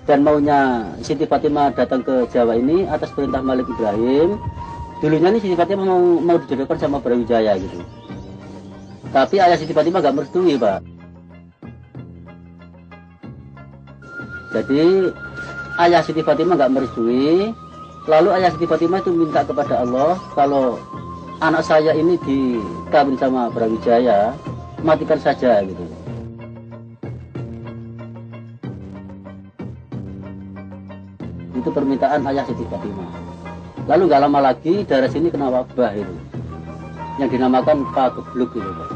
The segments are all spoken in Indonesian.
Dan maunya Siti Fatimah datang ke Jawa ini atas perintah Malik Ibrahim. Dulunya nih Siti Fatimah mau dijodohkan sama Brawijaya gitu. Tapi ayah Siti Fatimah gak merestui, Pak. Jadi ayah Siti Fatimah gak merestui. Lalu ayah Siti Fatimah itu minta kepada Allah, kalau anak saya ini dikawin sama Brawijaya, matikan saja gitu. Itu permintaan ayah Siti Fatimah. Lalu nggak lama lagi daerah sini kena wabah itu, yang dinamakan pagebluk itu, Pak.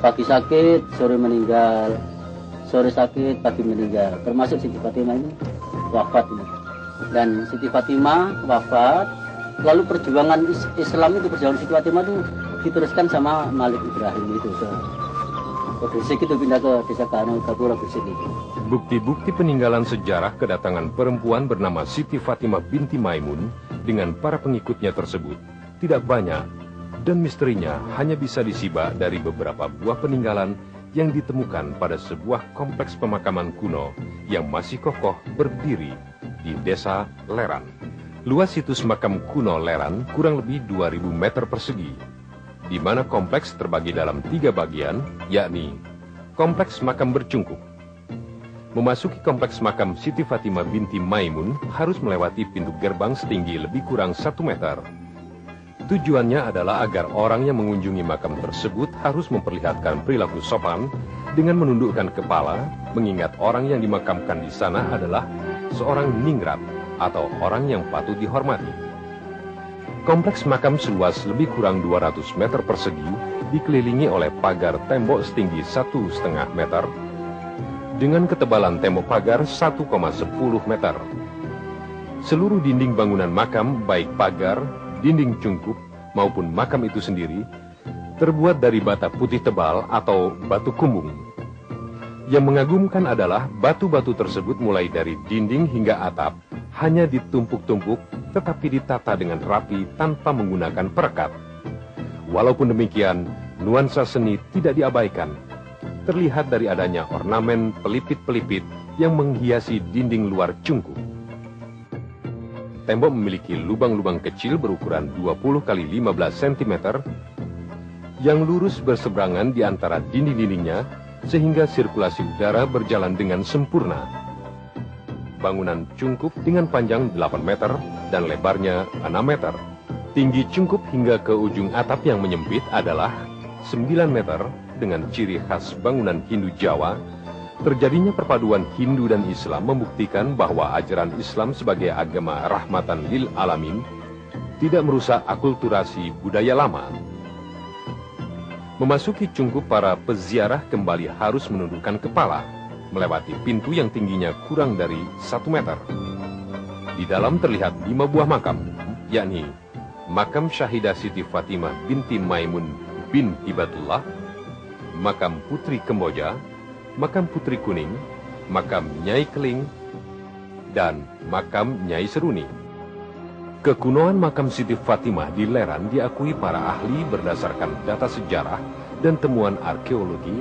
Pagi sakit, sore meninggal, sore sakit, pagi meninggal. Termasuk Siti Fatimah ini wafat ini. Dan Siti Fatimah wafat, lalu perjuangan Islam itu, perjuangan Siti Fatimah itu diteruskan sama Malik Ibrahim itu ke Gresik, itu pindah ke desa Gapura Gresik itu. Bukti-bukti peninggalan sejarah kedatangan perempuan bernama Siti Fatimah binti Maimun dengan para pengikutnya tersebut tidak banyak, dan misterinya hanya bisa disibak dari beberapa buah peninggalan yang ditemukan pada sebuah kompleks pemakaman kuno yang masih kokoh berdiri di desa Leran. Luas situs makam kuno Leran kurang lebih 2000 meter persegi, di mana kompleks terbagi dalam 3 bagian, yakni kompleks makam bercungkup. Memasuki kompleks makam Siti Fatimah binti Maimun harus melewati pintu gerbang setinggi lebih kurang 1 meter. Tujuannya adalah agar orang yang mengunjungi makam tersebut harus memperlihatkan perilaku sopan dengan menundukkan kepala, mengingat orang yang dimakamkan di sana adalah seorang ningrat atau orang yang patut dihormati. Kompleks makam seluas lebih kurang 200 meter persegi dikelilingi oleh pagar tembok setinggi 1,5 meter dengan ketebalan tembok pagar 1,10 meter. Seluruh dinding bangunan makam, baik pagar, dinding cungkup maupun makam itu sendiri, terbuat dari bata putih tebal atau batu kumbung. Yang mengagumkan adalah batu-batu tersebut mulai dari dinding hingga atap hanya ditumpuk-tumpuk tetapi ditata dengan rapi tanpa menggunakan perekat. Walaupun demikian, nuansa seni tidak diabaikan. Terlihat dari adanya ornamen pelipit-pelipit yang menghiasi dinding luar cungkup. Tembok memiliki lubang-lubang kecil berukuran 20 x 15 cm yang lurus berseberangan di antara dinding-dindingnya sehingga sirkulasi udara berjalan dengan sempurna. Bangunan cungkup dengan panjang 8 meter dan lebarnya 6 meter. Tinggi cungkup hingga ke ujung atap yang menyempit adalah 9 meter dengan ciri khas bangunan Hindu Jawa. Terjadinya perpaduan Hindu dan Islam membuktikan bahwa ajaran Islam sebagai agama rahmatan lil alamin tidak merusak akulturasi budaya lama. Memasuki cungkup, para peziarah kembali harus menundukkan kepala, melewati pintu yang tingginya kurang dari 1 meter. Di dalam terlihat 5 buah makam, yakni makam Syahidah Siti Fatimah binti Maimun bin Hibatullah, makam Putri Kemboja, makam Putri Kuning, makam Nyai Keling, dan makam Nyai Seruni. Kekunoan makam Siti Fatimah di Leran diakui para ahli berdasarkan data sejarah dan temuan arkeologi,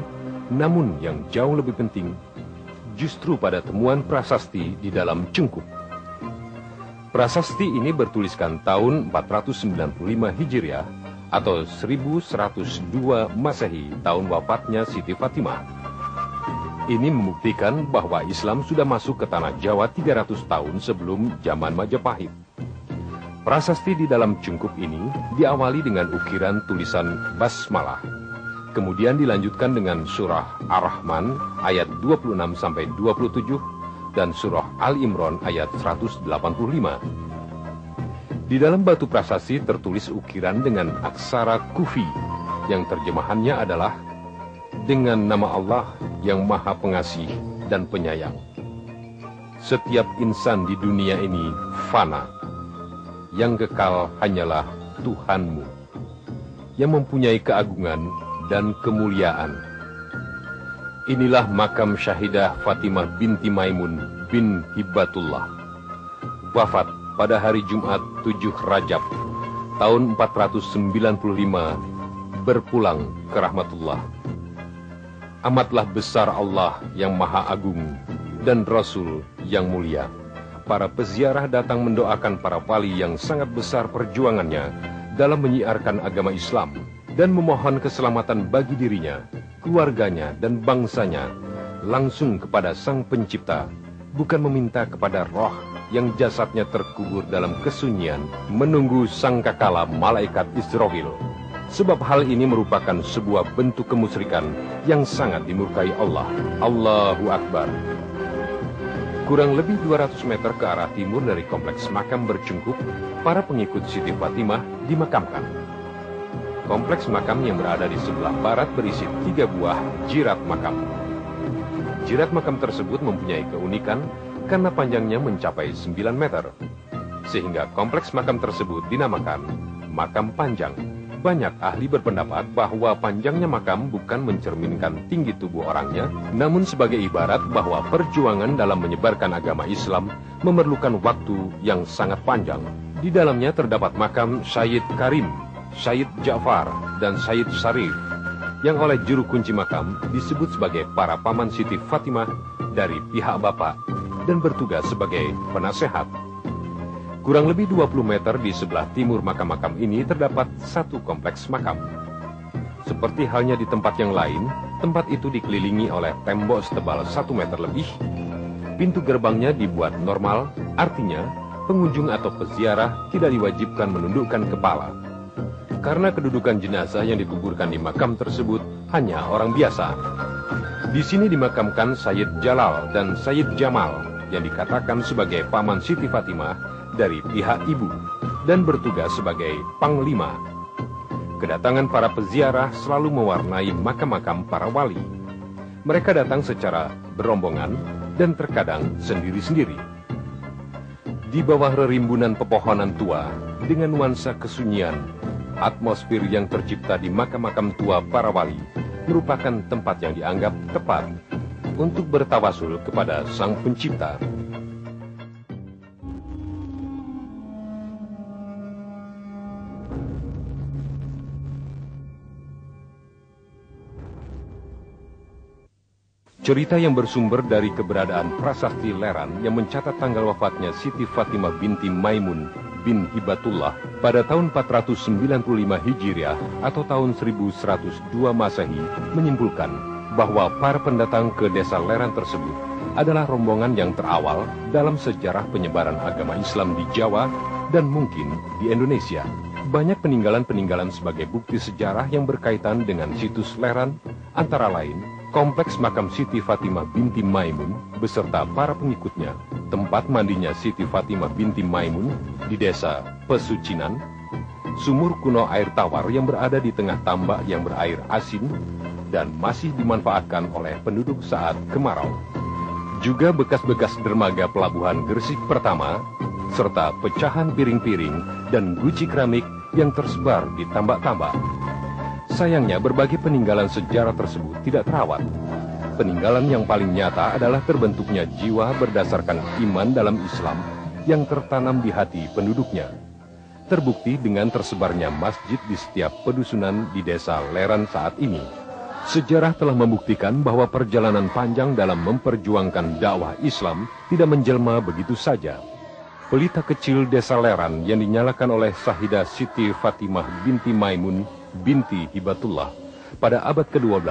namun yang jauh lebih penting justru pada temuan prasasti di dalam cungkup. Prasasti ini bertuliskan tahun 495 Hijriah atau 1102 Masehi, tahun wafatnya Siti Fatimah. Ini membuktikan bahwa Islam sudah masuk ke tanah Jawa 300 tahun sebelum zaman Majapahit. Prasasti di dalam cungkup ini diawali dengan ukiran tulisan basmalah. Kemudian dilanjutkan dengan surah Ar-Rahman ayat 26-27 dan surah Al-Imran ayat 185. Di dalam batu prasasti tertulis ukiran dengan aksara Kufi yang terjemahannya adalah dengan nama Allah yang Maha Pengasih dan Penyayang. Setiap insan di dunia ini fana. Yang kekal hanyalah Tuhanmu, yang mempunyai keagungan dan kemuliaan. Inilah makam Syahidah Fatimah binti Maimun bin Hibatullah, wafat pada hari Jumat 7 Rajab tahun 495, berpulang ke rahmatullah. Amatlah besar Allah yang Maha Agung dan Rasul yang mulia. Para peziarah datang mendoakan para wali yang sangat besar perjuangannya dalam menyiarkan agama Islam dan memohon keselamatan bagi dirinya, keluarganya, dan bangsanya langsung kepada Sang Pencipta, bukan meminta kepada roh yang jasadnya terkubur dalam kesunyian menunggu sangkakala malaikat Israfil. Sebab hal ini merupakan sebuah bentuk kemusyrikan yang sangat dimurkai Allah. Allahu Akbar. Kurang lebih 200 meter ke arah timur dari kompleks makam bercungkup, para pengikut Siti Fatimah dimakamkan. Kompleks makam yang berada di sebelah barat berisi 3 buah jirat makam. Jirat makam tersebut mempunyai keunikan karena panjangnya mencapai 9 meter, sehingga kompleks makam tersebut dinamakan makam panjang. Banyak ahli berpendapat bahwa panjangnya makam bukan mencerminkan tinggi tubuh orangnya, namun sebagai ibarat bahwa perjuangan dalam menyebarkan agama Islam memerlukan waktu yang sangat panjang. Di dalamnya terdapat makam Syed Karim, Syed Ja'far, dan Syed Syarif, yang oleh juru kunci makam disebut sebagai para paman Siti Fatimah dari pihak bapak dan bertugas sebagai penasehat. Kurang lebih 20 meter di sebelah timur makam-makam ini terdapat satu kompleks makam. Seperti halnya di tempat yang lain, tempat itu dikelilingi oleh tembok setebal 1 meter lebih. Pintu gerbangnya dibuat normal, artinya pengunjung atau peziarah tidak diwajibkan menundukkan kepala. Karena kedudukan jenazah yang dikuburkan di makam tersebut hanya orang biasa. Di sini dimakamkan Sayyid Jalal dan Sayyid Jamal yang dikatakan sebagai paman Siti Fatimah dari pihak ibu dan bertugas sebagai panglima. Kedatangan para peziarah selalu mewarnai makam-makam para wali. Mereka datang secara berombongan dan terkadang sendiri-sendiri. Di bawah rerimbunan pepohonan tua dengan nuansa kesunyian, atmosfer yang tercipta di makam-makam tua para wali merupakan tempat yang dianggap tepat untuk bertawasul kepada Sang Pencipta. Cerita yang bersumber dari keberadaan prasasti Leran yang mencatat tanggal wafatnya Siti Fatimah binti Maimun bin Hibatullah pada tahun 495 Hijriah atau tahun 1102 Masehi menyimpulkan bahwa para pendatang ke desa Leran tersebut adalah rombongan yang terawal dalam sejarah penyebaran agama Islam di Jawa dan mungkin di Indonesia. Banyak peninggalan-peninggalan sebagai bukti sejarah yang berkaitan dengan situs Leran, antara lain kompleks makam Siti Fatimah binti Maimun beserta para pengikutnya, tempat mandinya Siti Fatimah binti Maimun di desa Pesucinan, sumur kuno air tawar yang berada di tengah tambak yang berair asin dan masih dimanfaatkan oleh penduduk saat kemarau. Juga bekas-bekas dermaga pelabuhan Gresik pertama, serta pecahan piring-piring dan guci keramik yang tersebar di tambak-tambak. Sayangnya berbagai peninggalan sejarah tersebut tidak terawat. Peninggalan yang paling nyata adalah terbentuknya jiwa berdasarkan iman dalam Islam yang tertanam di hati penduduknya. Terbukti dengan tersebarnya masjid di setiap pedusunan di desa Leran saat ini. Sejarah telah membuktikan bahwa perjalanan panjang dalam memperjuangkan dakwah Islam tidak menjelma begitu saja. Pelita kecil desa Leran yang dinyalakan oleh Sahidah Siti Fatimah binti Maimun binti Hibatullah pada abad ke-12,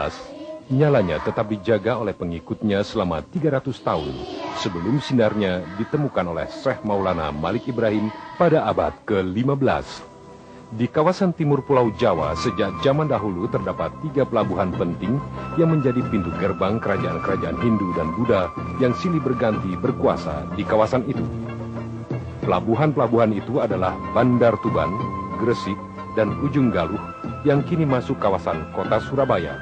nyalanya tetap dijaga oleh pengikutnya selama 300 tahun sebelum sinarnya ditemukan oleh Syekh Maulana Malik Ibrahim pada abad ke-15. Di kawasan timur Pulau Jawa sejak zaman dahulu terdapat 3 pelabuhan penting yang menjadi pintu gerbang kerajaan-kerajaan Hindu dan Buddha yang silih berganti berkuasa di kawasan itu. Pelabuhan-pelabuhan itu adalah Bandar Tuban, Gresik, dan Ujung Galuh yang kini masuk kawasan kota Surabaya.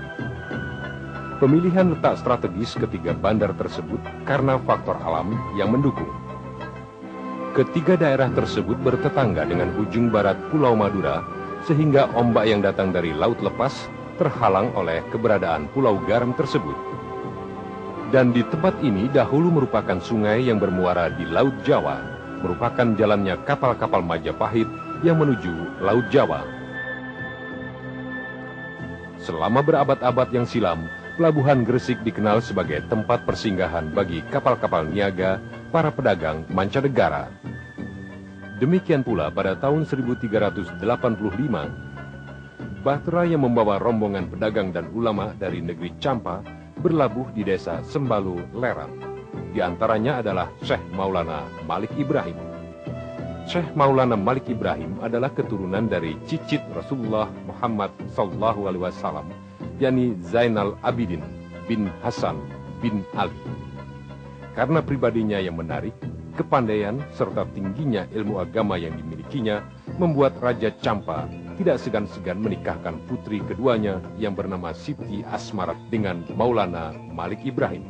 Pemilihan letak strategis ketiga bandar tersebut karena faktor alam yang mendukung. Ketiga daerah tersebut bertetangga dengan ujung barat Pulau Madura, sehingga ombak yang datang dari laut lepas terhalang oleh keberadaan pulau garam tersebut. Dan di tempat ini dahulu merupakan sungai yang bermuara di Laut Jawa, merupakan jalannya kapal-kapal Majapahit yang menuju Laut Jawa. Selama berabad-abad yang silam, pelabuhan Gresik dikenal sebagai tempat persinggahan bagi kapal-kapal niaga para pedagang mancanegara. Demikian pula pada tahun 1385, Bahtera yang membawa rombongan pedagang dan ulama dari negeri Campa berlabuh di desa Sembalu, Leran. Di antaranya adalah Syekh Maulana Malik Ibrahim. Syekh Maulana Malik Ibrahim adalah keturunan dari cicit Rasulullah Muhammad SAW, yakni Zainal Abidin bin Hasan bin Ali. Karena pribadinya yang menarik, kepandaian serta tingginya ilmu agama yang dimilikinya membuat Raja Campa tidak segan-segan menikahkan putri keduanya yang bernama Siti Asmarat dengan Maulana Malik Ibrahim.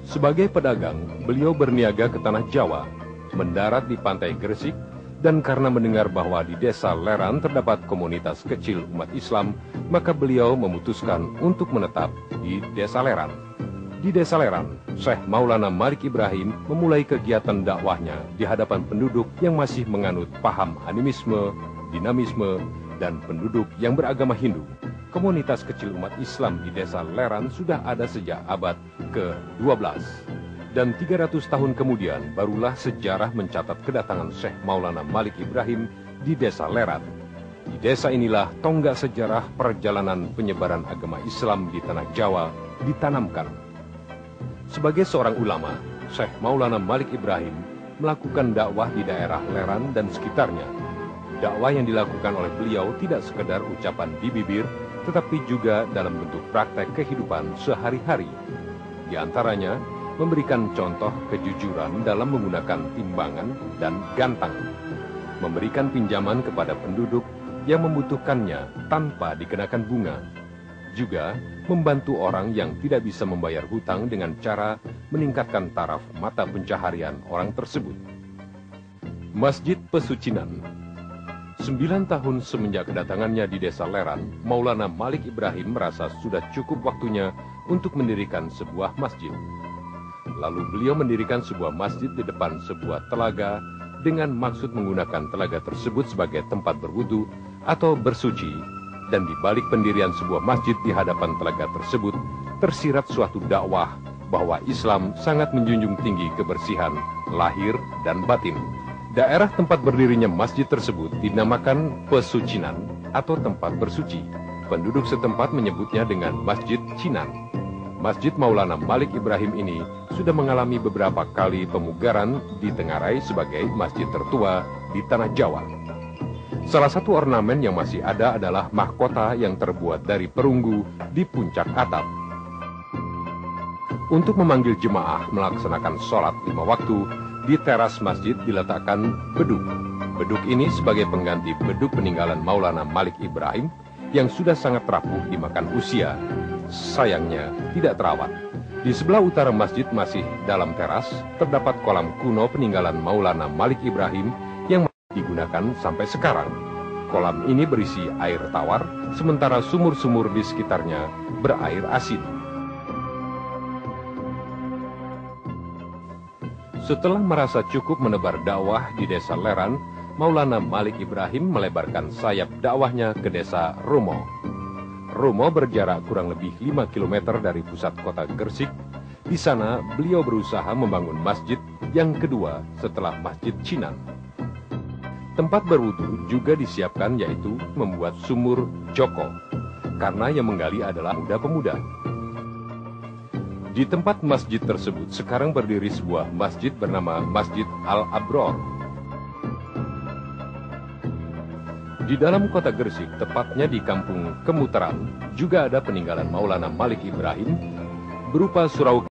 Sebagai pedagang, beliau berniaga ke tanah Jawa, mendarat di pantai Gresik, dan karena mendengar bahwa di desa Leran terdapat komunitas kecil umat Islam, maka beliau memutuskan untuk menetap di desa Leran. Di desa Leran, Syekh Maulana Malik Ibrahim memulai kegiatan dakwahnya di hadapan penduduk yang masih menganut paham animisme, dinamisme, dan penduduk yang beragama Hindu. Komunitas kecil umat Islam di desa Leran sudah ada sejak abad ke-12. Dan 300 tahun kemudian barulah sejarah mencatat kedatangan Syekh Maulana Malik Ibrahim di desa Leran. Di desa inilah tonggak sejarah perjalanan penyebaran agama Islam di tanah Jawa ditanamkan. Sebagai seorang ulama, Syekh Maulana Malik Ibrahim melakukan dakwah di daerah Leran dan sekitarnya. Dakwah yang dilakukan oleh beliau tidak sekedar ucapan di bibir, tetapi juga dalam bentuk praktek kehidupan sehari-hari. Di antaranya, memberikan contoh kejujuran dalam menggunakan timbangan dan gantang, memberikan pinjaman kepada penduduk yang membutuhkannya tanpa dikenakan bunga, juga membantu orang yang tidak bisa membayar hutang dengan cara meningkatkan taraf mata pencaharian orang tersebut. Masjid Pesucinan. 9 tahun semenjak kedatangannya di desa Leran, Maulana Malik Ibrahim merasa sudah cukup waktunya untuk mendirikan sebuah masjid. Lalu beliau mendirikan sebuah masjid di depan sebuah telaga dengan maksud menggunakan telaga tersebut sebagai tempat berwudu atau bersuci. Dan di balik pendirian sebuah masjid di hadapan telaga tersebut tersirat suatu dakwah bahwa Islam sangat menjunjung tinggi kebersihan lahir dan batin. Daerah tempat berdirinya masjid tersebut dinamakan Pesucinan atau tempat bersuci. Penduduk setempat menyebutnya dengan Masjid Cinan. Masjid Maulana Malik Ibrahim ini sudah mengalami beberapa kali pemugaran ditengarai sebagai masjid tertua di tanah Jawa. Salah satu ornamen yang masih ada adalah mahkota yang terbuat dari perunggu di puncak atap. Untuk memanggil jemaah melaksanakan sholat 5 waktu, di teras masjid diletakkan beduk. Beduk ini sebagai pengganti beduk peninggalan Maulana Malik Ibrahim yang sudah sangat rapuh dimakan usia. Sayangnya tidak terawat. Di sebelah utara masjid masih dalam teras terdapat kolam kuno peninggalan Maulana Malik Ibrahim yang masih digunakan sampai sekarang. Kolam ini berisi air tawar, sementara sumur-sumur di sekitarnya berair asin. Setelah merasa cukup menebar dakwah di desa Leran, Maulana Malik Ibrahim melebarkan sayap dakwahnya ke desa Romo. Romo berjarak kurang lebih 5 km dari pusat kota Gresik. Di sana beliau berusaha membangun masjid yang kedua setelah Masjid Cinan. Tempat berwudu juga disiapkan, yaitu membuat sumur Joko, karena yang menggali adalah pemuda. Di tempat masjid tersebut sekarang berdiri sebuah masjid bernama Masjid Al-Abror. Di dalam kota Gresik, tepatnya di kampung Kemutaran, juga ada peninggalan Maulana Malik Ibrahim berupa surau